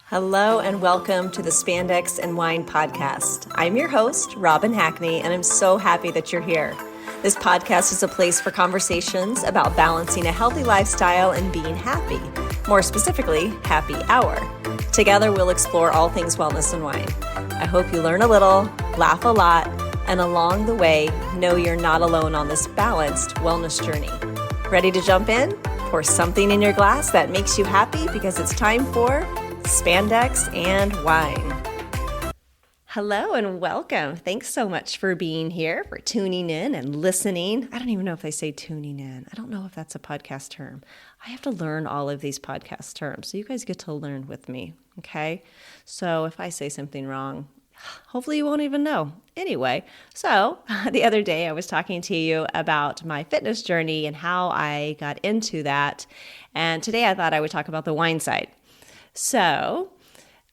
Hello and welcome to the Spandex and Wine podcast. I'm your host, Robin Hackney, and I'm so happy that you're here. This podcast is a place for conversations about balancing a healthy lifestyle and being happy. More specifically, happy hour. Together, we'll explore all things wellness and wine. I hope you learn a little, laugh a lot, and along the way, know you're not alone on this balanced wellness journey. Ready to jump in? Pour something in your glass that makes you happy because it's time for Spandex and Wine. Hello and welcome. Thanks so much for being here, for tuning in and listening. I don't even know if they say tuning in. I don't know if that's a podcast term. I have to learn all of these podcast terms, so you guys get to learn with me, okay? So if I say something wrong, hopefully you won't even know. Anyway, so the other day I was talking to you about my fitness journey and how I got into that. And today I thought I would talk about the wine side. So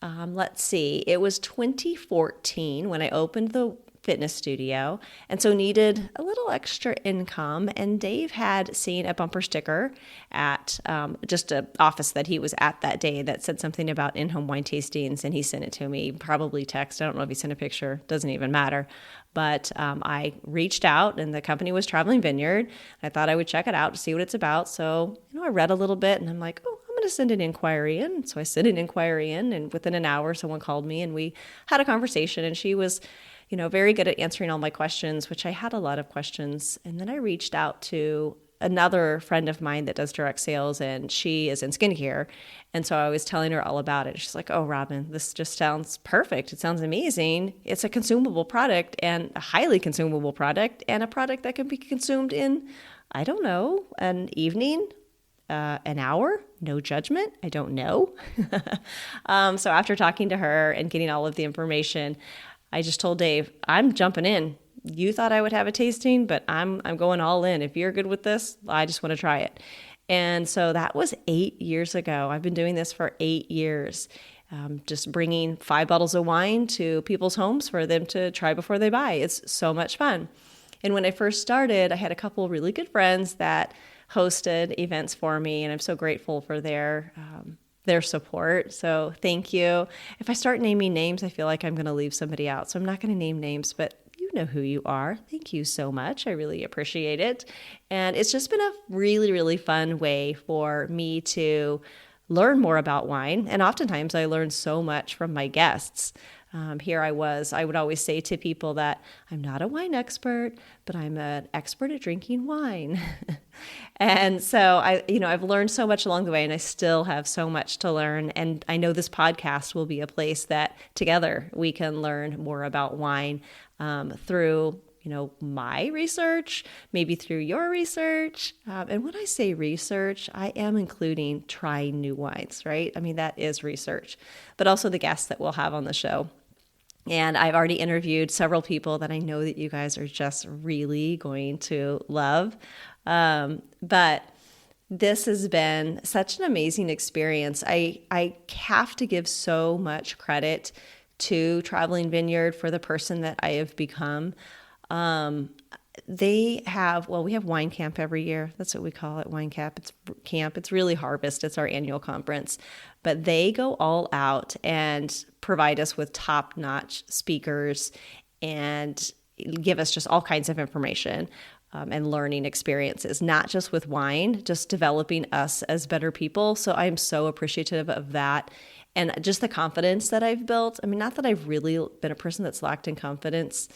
let's see, it was 2014 when I opened the fitness studio and so needed a little extra income. And Dave had seen a bumper sticker at just an office that he was at that day that said something about in-home wine tastings, and he sent it to me, probably text. I don't know if he sent a picture, doesn't even matter. But I reached out, and the company was Traveling Vineyard. I thought I would check it out to see what it's about. So, I read a little bit and I'm like, to send an inquiry in. So I sent an inquiry in, and within an hour, someone called me and we had a conversation, and she was, very good at answering all my questions, which I had a lot of questions. And then I reached out to another friend of mine that does direct sales, and she is in skincare. And so I was telling her all about it. She's like, "Oh, Robin, this just sounds perfect. It sounds amazing. It's a consumable product, and a highly consumable product, and a product that can be consumed in, I don't know, an evening, an hour, no judgment. I don't know." So after talking to her and getting all of the information, I just told Dave, "I'm jumping in. You thought I would have a tasting, but I'm going all in. If you're good with this, I just want to try it." And so that was 8 years ago. I've been doing this for 8 years, just bringing 5 bottles of wine to people's homes for them to try before they buy. It's so much fun. And when I first started, I had a couple really good friends that hosted events for me, and I'm so grateful for their support. So thank you. If I start naming names, I feel like I'm going to leave somebody out. So I'm not going to name names, but you know who you are. Thank you so much. I really appreciate it. And it's just been a really, really fun way for me to learn more about wine. And oftentimes I learn so much from my guests. I would always say to people that I'm not a wine expert, but I'm an expert at drinking wine. And so I've learned so much along the way, and I still have so much to learn. And I know this podcast will be a place that together we can learn more about wine through my research, maybe through your research. And when I say research, I am including trying new wines, right? I mean, that is research, but also the guests that we'll have on the show. And I've already interviewed several people that I know that you guys are just really going to love. But this has been such an amazing experience. I have to give so much credit to Traveling Vineyard for the person that I have become. We have wine camp every year. That's what we call it, wine camp. It's camp. It's really harvest. It's our annual conference. But they go all out and provide us with top-notch speakers and give us just all kinds of information and learning experiences, not just with wine, just developing us as better people. So I'm so appreciative of that. And just the confidence that I've built. I mean, not that I've really been a person that's lacked in confidence.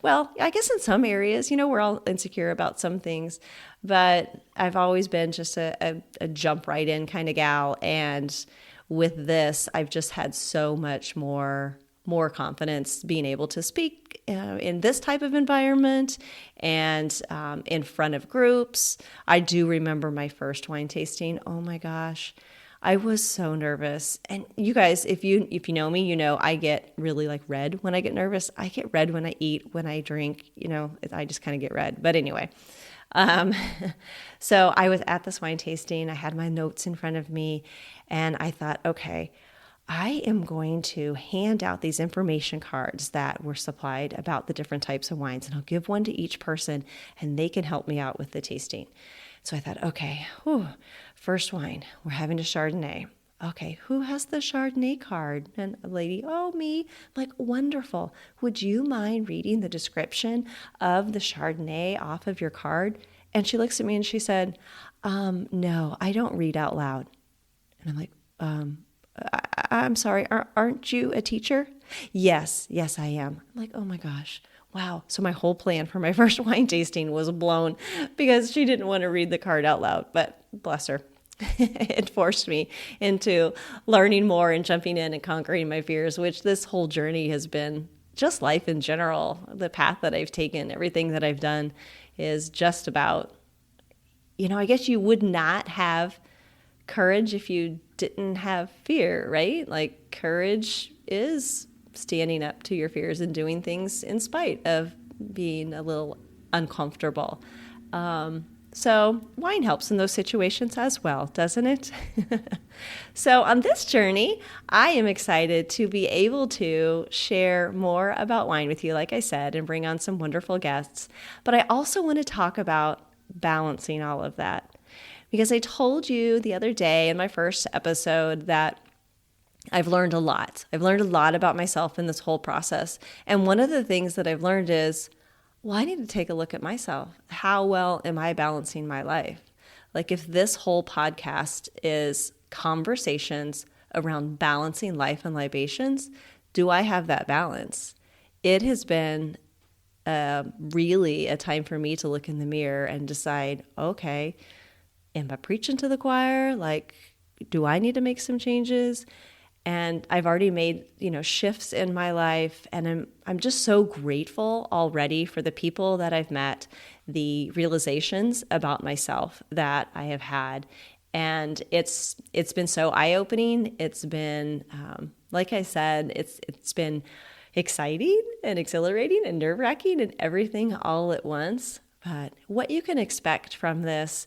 Well, I guess in some areas, we're all insecure about some things, but I've always been just a jump right in kind of gal. And with this, I've just had so much more confidence being able to speak in this type of environment and in front of groups. I do remember my first wine tasting. Oh my gosh. I was so nervous. And you guys, if you know me, I get really red when I get nervous. I get red when I eat, when I drink, I just kind of get red. But anyway, so I was at this wine tasting. I had my notes in front of me, and I thought, okay, I am going to hand out these information cards that were supplied about the different types of wines, and I'll give one to each person, and they can help me out with the tasting. So I thought, okay, first wine, we're having a Chardonnay. Okay, who has the Chardonnay card? And a lady, oh, me. I'm like, wonderful. Would you mind reading the description of the Chardonnay off of your card? And she looks at me and she said, no, I don't read out loud. And I'm like, I'm sorry, aren't you a teacher? Yes, I am. I'm like, oh my gosh. Wow. So my whole plan for my first wine tasting was blown because she didn't want to read the card out loud, but bless her. It forced me into learning more and jumping in and conquering my fears, which this whole journey has been just life in general. The path that I've taken, everything that I've done is just about, I guess you would not have courage if you didn't have fear, right? Like courage is standing up to your fears and doing things in spite of being a little uncomfortable. So wine helps in those situations as well, doesn't it? So on this journey, I am excited to be able to share more about wine with you, like I said, and bring on some wonderful guests. But I also want to talk about balancing all of that. Because I told you the other day in my first episode that I've learned a lot. I've learned a lot about myself in this whole process. And one of the things that I've learned is, well, I need to take a look at myself. How well am I balancing my life? Like if this whole podcast is conversations around balancing life and libations, do I have that balance? It has been really a time for me to look in the mirror and decide, okay, am I preaching to the choir? Like, do I need to make some changes? And I've already made, shifts in my life, and I'm just so grateful already for the people that I've met, the realizations about myself that I have had, and it's been so eye-opening. It's been, like I said, it's been exciting and exhilarating and nerve-wracking and everything all at once. But what you can expect from this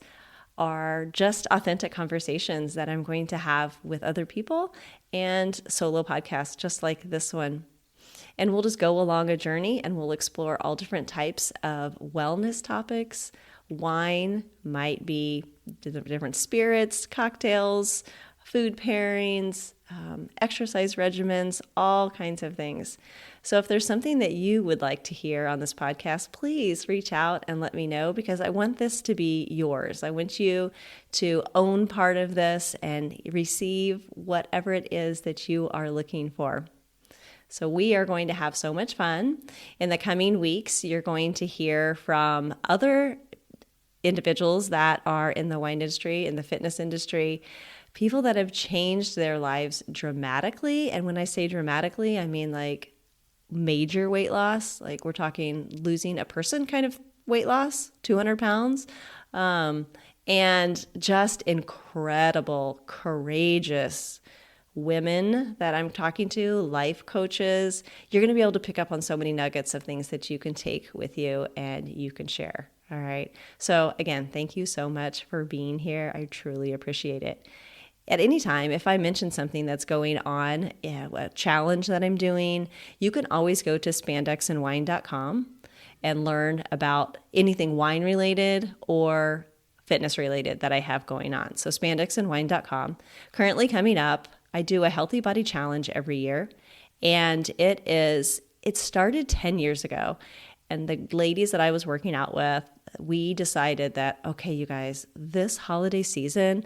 are just authentic conversations that I'm going to have with other people and solo podcasts just like this one. And we'll just go along a journey and we'll explore all different types of wellness topics. Wine might be different spirits, cocktails, food pairings, exercise regimens, all kinds of things. So if there's something that you would like to hear on this podcast, please reach out and let me know because I want this to be yours. I want you to own part of this and receive whatever it is that you are looking for. So we are going to have so much fun. In the coming weeks, you're going to hear from other individuals that are in the wine industry, in the fitness industry, people that have changed their lives dramatically. And when I say dramatically, I mean like major weight loss. Like we're talking losing a person kind of weight loss, 200 pounds. And just incredible, courageous women that I'm talking to, life coaches. You're going to be able to pick up on so many nuggets of things that you can take with you and you can share. All right. So again, thank you so much for being here. I truly appreciate it. At any time, if I mention something that's going on, a challenge that I'm doing, you can always go to spandexandwine.com and learn about anything wine related or fitness related that I have going on. So spandexandwine.com. Currently coming up, I do a healthy body challenge every year, and it started 10 years ago. And the ladies that I was working out with, we decided that, okay, you guys, this holiday season,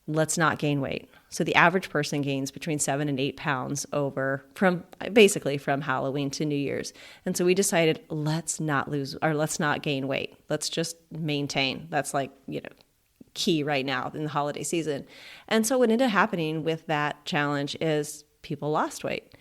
let's not gain weight. So the average person gains between 7 and 8 pounds from Halloween to New Year's. And so we decided, let's not gain weight. Let's just maintain. That's key right now in the holiday season. And so what ended up happening with that challenge is people lost weight.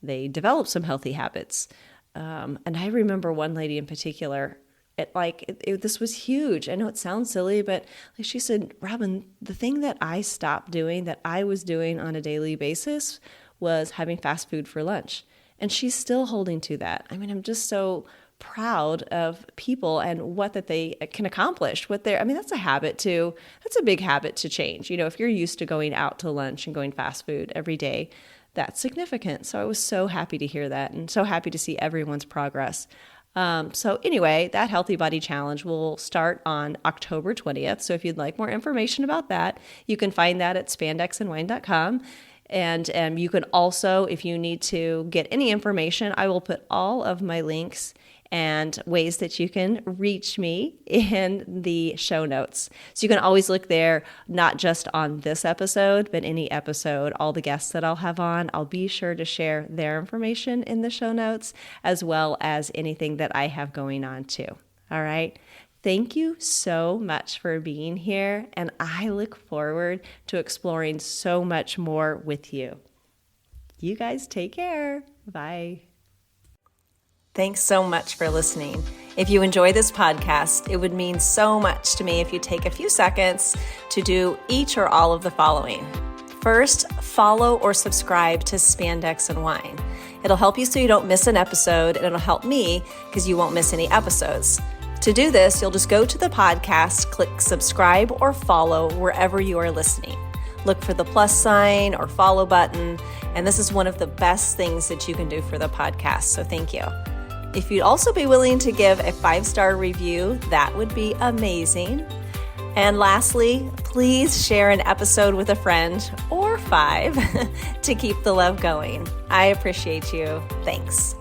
They developed some healthy habits. And I remember one lady in particular, this was huge. I know it sounds silly, but she said, Robin, the thing that I stopped doing, that I was doing on a daily basis, was having fast food for lunch. And she's still holding to that. I mean, I'm just so proud of people and what that they can accomplish. That's a habit too. That's a big habit to change. If you're used to going out to lunch and going fast food every day, that's significant. So I was so happy to hear that and so happy to see everyone's progress. So anyway, that Healthy Body Challenge will start on October 20th. So if you'd like more information about that, you can find that at spandexandwine.com. And you can also, if you need to get any information, I will put all of my links and ways that you can reach me in the show notes. So you can always look there, not just on this episode, but any episode, all the guests that I'll have on, I'll be sure to share their information in the show notes, as well as anything that I have going on too. All right. Thank you so much for being here, and I look forward to exploring so much more with you. You guys take care. Bye. Thanks so much for listening. If you enjoy this podcast, it would mean so much to me if you take a few seconds to do each or all of the following. First, follow or subscribe to Spandex and Wine. It'll help you so you don't miss an episode, and it'll help me because you won't miss any episodes. To do this, you'll just go to the podcast, click subscribe or follow wherever you are listening. Look for the plus sign or follow button, and this is one of the best things that you can do for the podcast, so thank you. If you'd also be willing to give a 5-star review, that would be amazing. And lastly, please share an episode with a friend or 5 to keep the love going. I appreciate you. Thanks.